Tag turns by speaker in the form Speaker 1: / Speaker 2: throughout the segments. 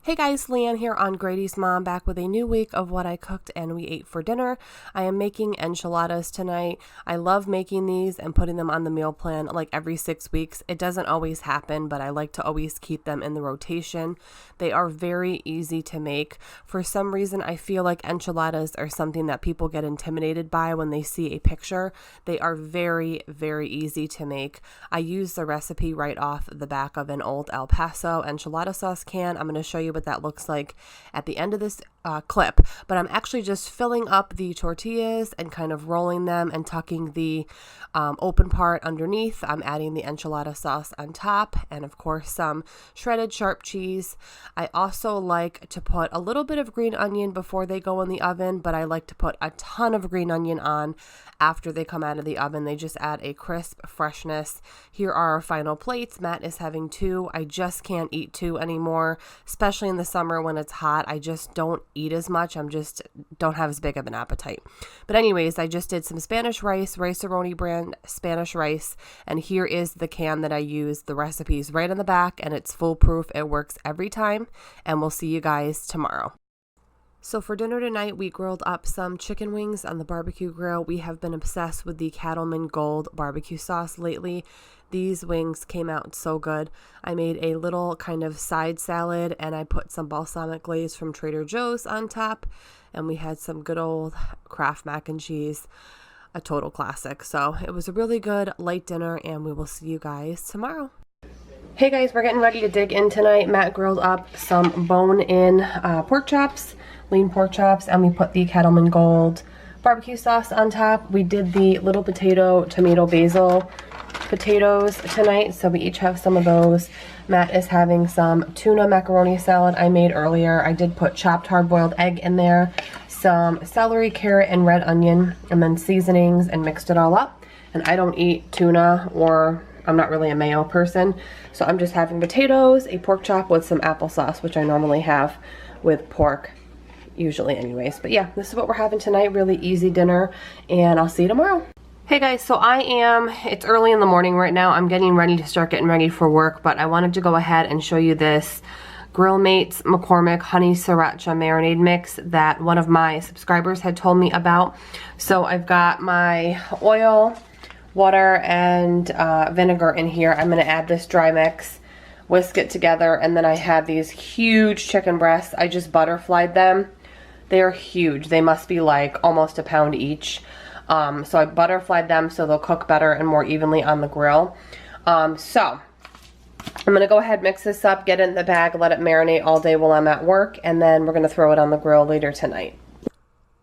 Speaker 1: Hey guys, Leanne here on Grady's Mom, back with a new week of what I cooked and we ate for dinner. I am making enchiladas tonight. I love making these and putting them on the meal plan like every 6 weeks. It doesn't always happen, but I like to always keep them in the rotation. They are very easy to make. For some reason, I feel like enchiladas are something that people get intimidated by when they see a picture. They are very, very easy to make. I use the recipe right off the back of an old El Paso enchilada sauce can. I'm going to show you what that looks like at the end of this clip, but I'm actually just filling up the tortillas and kind of rolling them and tucking the open part underneath. I'm adding the enchilada sauce on top and of course some shredded sharp cheese. I also like to put a little bit of green onion before they go in the oven, but I like to put a ton of green onion on after they come out of the oven. They just add a crisp freshness. Here are our final plates. Matt is having 2. I just can't eat 2 anymore, especially in the summer when it's hot. I just don't eat as much. Don't have as big of an appetite. But anyways, I just did some Spanish rice, Rice-A-Roni brand Spanish rice, and here is the can that I use. The recipe's right on the back and it's foolproof. It works every time, and we'll see you guys tomorrow. So for dinner tonight, we grilled up some chicken wings on the barbecue grill. We have been obsessed with the Cattleman Gold barbecue sauce lately. These wings came out so good. I made a little kind of side salad and I put some balsamic glaze from Trader Joe's on top. And we had some good old Kraft mac and cheese, a total classic. So it was a really good light dinner and we will see you guys tomorrow. Hey guys, we're getting ready to dig in tonight. Matt grilled up some bone-in pork chops, lean pork chops, and we put the Cattleman Gold barbecue sauce on top. We did the little potato, tomato, basil potatoes tonight, so we each have some of those. Matt is having some tuna macaroni salad I made earlier. I did put chopped hard-boiled egg in there, some celery, carrot, and red onion, and then seasonings, and mixed it all up. And I don't eat tuna, or I'm not really a mayo person, so I'm just having potatoes, a pork chop with some applesauce, which I normally have with pork, usually anyways. But yeah, this is what we're having tonight. Really easy dinner, and I'll see you tomorrow. Hey guys, so it's early in the morning right now. I'm getting ready to start getting ready for work, but I wanted to go ahead and show you this Grill Mates McCormick Honey Sriracha Marinade Mix that one of my subscribers had told me about. So I've got my oil, water, and vinegar in here. I'm going to add this dry mix, whisk it together, and then I have these huge chicken breasts. I just butterflied them. They are huge. They must be like almost a pound each. So I butterflied them so they'll cook better and more evenly on the grill. So I'm going to go ahead, mix this up, get it in the bag, let it marinate all day while I'm at work, and then we're going to throw it on the grill later tonight.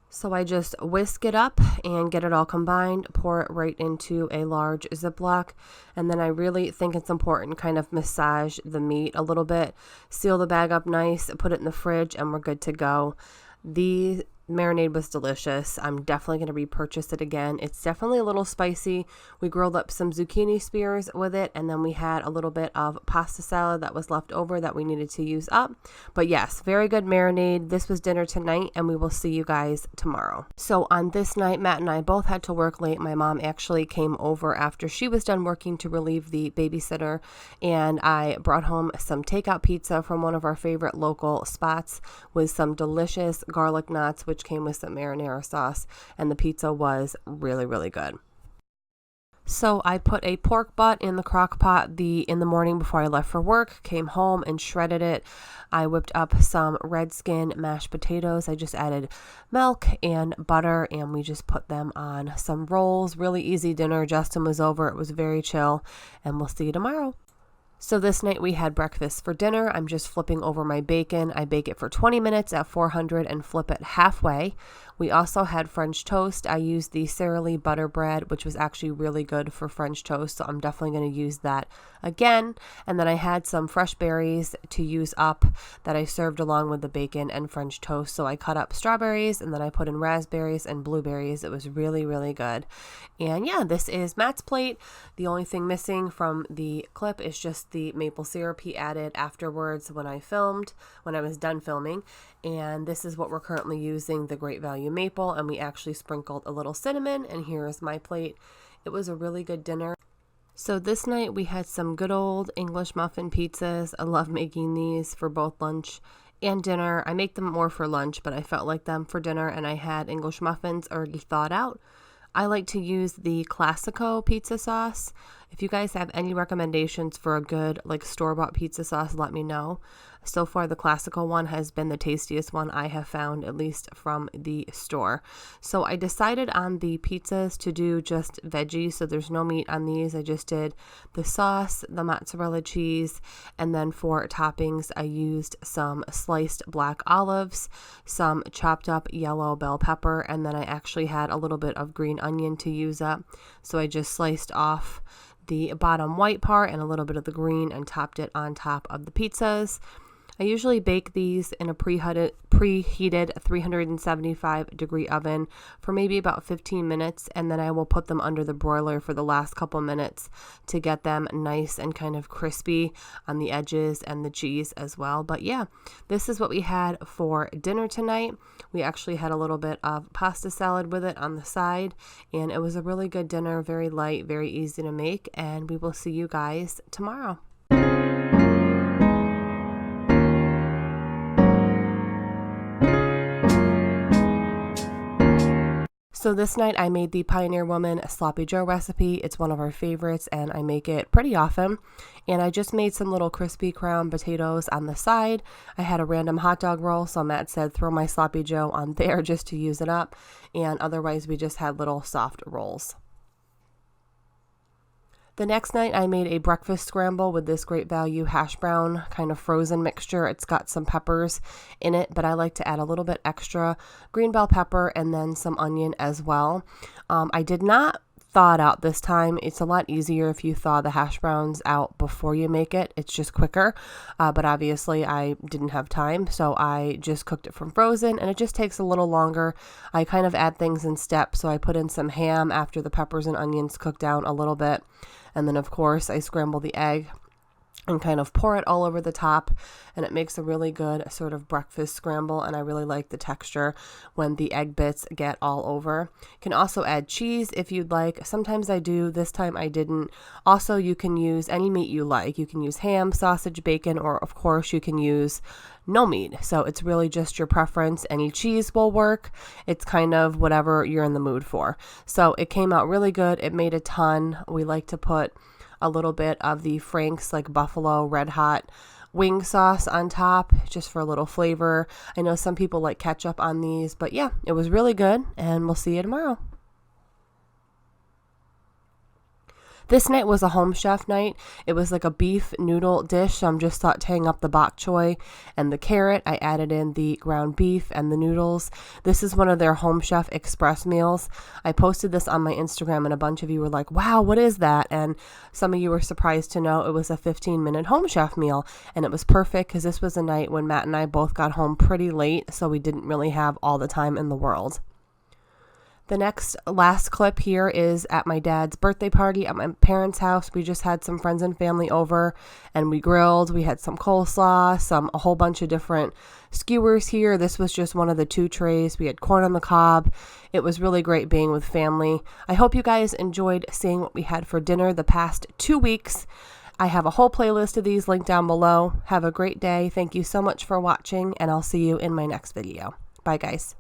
Speaker 1: So I just whisk it up and get it all combined, pour it right into a large Ziploc, and then I really think it's important kind of massage the meat a little bit, seal the bag up nice, put it in the fridge, and we're good to go. The marinade was delicious. I'm definitely going to repurchase it again. It's definitely a little spicy. We grilled up some zucchini spears with it, and then we had a little bit of pasta salad that was left over that we needed to use up. But yes, very good marinade. This was dinner tonight, and we will see you guys tomorrow. So on this night, Matt and I both had to work late. My mom actually came over after she was done working to relieve the babysitter, and I brought home some takeout pizza from one of our favorite local spots with some delicious garlic knots, which came with some marinara sauce, and the pizza was really, really good. So I put a pork butt in the crock pot in the morning before I left for work, came home and shredded it. I whipped up some red skin mashed potatoes. I just added milk and butter, and we just put them on some rolls. Really easy dinner. Justin was over. It was very chill, and we'll see you tomorrow. So this night we had breakfast for dinner. I'm just flipping over my bacon. I bake it for 20 minutes at 400 and flip it halfway. We also had French toast. I used the Sara Lee butter bread, which was actually really good for French toast, so I'm definitely going to use that again. And then I had some fresh berries to use up that I served along with the bacon and French toast. So I cut up strawberries, and then I put in raspberries and blueberries. It was really, really good. And yeah, this is Matt's plate. The only thing missing from the clip is just the maple syrup he added afterwards when I was done filming. And this is what we're currently using, the Great Value maple, and we actually sprinkled a little cinnamon, and here is my plate. It was a really good dinner. So this night we had some good old English muffin pizzas. I love making these for both lunch and dinner. I make them more for lunch, but I felt like them for dinner, and I had English muffins already thawed out. I like to use the Classico pizza sauce. If you guys have any recommendations for a good like store-bought pizza sauce, let me know. So far, the Classico one has been the tastiest one I have found, at least from the store. So I decided on the pizzas to do just veggies, so there's no meat on these. I just did the sauce, the mozzarella cheese, and then for toppings, I used some sliced black olives, some chopped up yellow bell pepper, and then I actually had a little bit of green onion to use up. So I just sliced off the bottom white part and a little bit of the green and topped it on top of the pizzas. I usually bake these in a preheated 375-degree oven for maybe about 15 minutes, and then I will put them under the broiler for the last couple minutes to get them nice and kind of crispy on the edges and the cheese as well. But yeah, this is what we had for dinner tonight. We actually had a little bit of pasta salad with it on the side, and it was a really good dinner, very light, very easy to make, and we will see you guys tomorrow. So this night I made the Pioneer Woman Sloppy Joe recipe. It's one of our favorites and I make it pretty often. And I just made some little crispy crown potatoes on the side. I had a random hot dog roll, so Matt said throw my Sloppy Joe on there just to use it up. And otherwise we just had little soft rolls. The next night I made a breakfast scramble with this Great Value hash brown kind of frozen mixture. It's got some peppers in it, but I like to add a little bit extra green bell pepper and then some onion as well. I did not thaw it out this time. It's a lot easier if you thaw the hash browns out before you make it. It's just quicker, but obviously I didn't have time, so I just cooked it from frozen, and it just takes a little longer. I kind of add things in steps, so I put in some ham after the peppers and onions cook down a little bit. And then, of course, I scramble the egg and kind of pour it all over the top, and it makes a really good sort of breakfast scramble, and I really like the texture when the egg bits get all over. You can also add cheese if you'd like. Sometimes I do. This time I didn't. Also, you can use any meat you like. You can use ham, sausage, bacon, or of course you can use no meat. So it's really just your preference. Any cheese will work. It's kind of whatever you're in the mood for. So it came out really good. It made a ton. We like to put a little bit of the Frank's like buffalo red hot wing sauce on top just for a little flavor. I know some people like ketchup on these, but yeah, it was really good, and we'll see you tomorrow. This night was a home chef night. It was like a beef noodle dish, so I'm just sauteing up the bok choy and the carrot. I added in the ground beef and the noodles. This is one of their home chef express meals. I posted this on my Instagram, and a bunch of you were like, wow, what is that? And some of you were surprised to know it was a 15-minute home chef meal, and it was perfect because this was a night when Matt and I both got home pretty late, so we didn't really have all the time in the world. The last clip here is at my dad's birthday party at my parents' house. We just had some friends and family over, and we grilled. We had some coleslaw, a whole bunch of different skewers here. This was just one of the 2 trays. We had corn on the cob. It was really great being with family. I hope you guys enjoyed seeing what we had for dinner the past 2 weeks. I have a whole playlist of these linked down below. Have a great day. Thank you so much for watching, and I'll see you in my next video. Bye, guys.